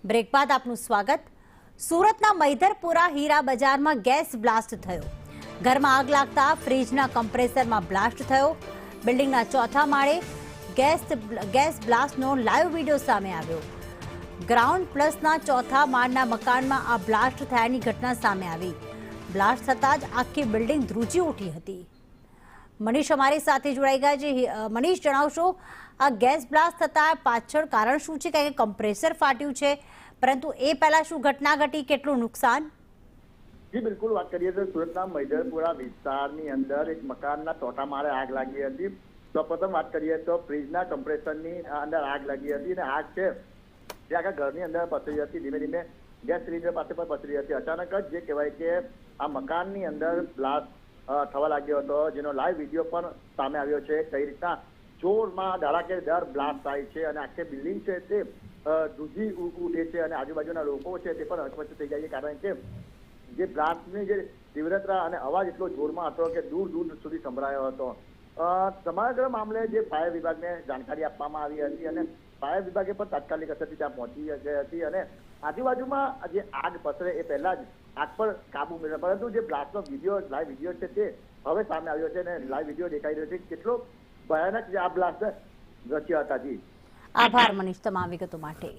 Break બાદ આપનું સ્વાગત। સુરતના મૈધરપુરા હીરા બજારમાં ગેસ બ્લાસ્ટ થયો। ઘરમાં આગ લાગતા ફ્રીજના કમ્પ્રેસરમાં બ્લાસ્ટ થયો। બિલ્ડિંગના ચોથા માળે ગેસ બ્લાસ્ટનો લાઈવ વિડીયો સામે આવ્યો। ગ્રાઉન્ડ પ્લસના ચોથા માળના મકાનમાં આ બ્લાસ્ટ થયાની ઘટના સામે આવી। બ્લાસ્ટ થતાં જ આખી બિલ્ડિંગ ધ્રુજી ઉઠી હતી। મનીષ અમારી સાથે જોડાઈ ગયા છે। મનીષ, જણાવશો આ ગેસ બ્લાસ્ટ થતા પાછળ કારણ શું છે? કારણ કે કમ્પ્રેસર ફાટ્યું છે, પરંતુ એ પહેલા શું ઘટના ઘટી, કેટલું નુકસાન? જી બિલકુલ, વાત કરીએ તો સુરતના મૈધરપુરા વિસ્તારની અંદર એક મકાનના ચોથા માળે આગ લાગી હતી। સૌપ્રથમ વાત કરીએ તો ફ્રીજના કમ્પ્રેસરની અંદર આગ લાગી હતી અને આગ છે જે આખા ઘરની અંદર પસરી હતી। ધીમે ધીમે ગેસ સિલિન્ડર પાસે પણ પસરી હતી। અચાનક જ જે કહેવાય કે આ મકાનની અંદર બ્લાસ્ટ થવા લાગ્યો હતો, જેનો લાઈવ વિડીયો પણ સામે આવ્યો છે। કઈ રીતના જોરમાં ધડાકેદાર બ્લાસ્ટ થાય છે અને આખી બિલ્ડિંગ છે તે ધ્રુજી ઉઠે છે અને આજુબાજુના લોકો છે તે પણ અકબંધ થઈ જાય છે, કારણ કે જે બ્લાસ્ટની જે તીવ્રતા અને અવાજ એટલો જોરમાં હતો કે દૂર દૂર સુધી સંભળાયો હતો। સમગ્ર મામલે જે ફાયર વિભાગને જાણકારી આપવામાં આવી હતી અને ફાયર વિભાગે પણ તાત્કાલિક અસરથી ત્યાં પહોંચી ગઈ હતી અને આજુબાજુમાં જે આગ પસરે એ પહેલા જ આગ પર કાબુ મેળવ્યો। પરંતુ જે બ્લાસ્ટનો વિડીયો લાઈવ વિડીયો છે તે હવે સામે આવ્યો છે અને લાઈવ વિડીયો દેખાઈ રહ્યો છે કેટલો ભયાનક જે આ બ્લાસ્ટ રચ્યા હતા। જી આભાર મનીષ તમામ વિગતો માટે।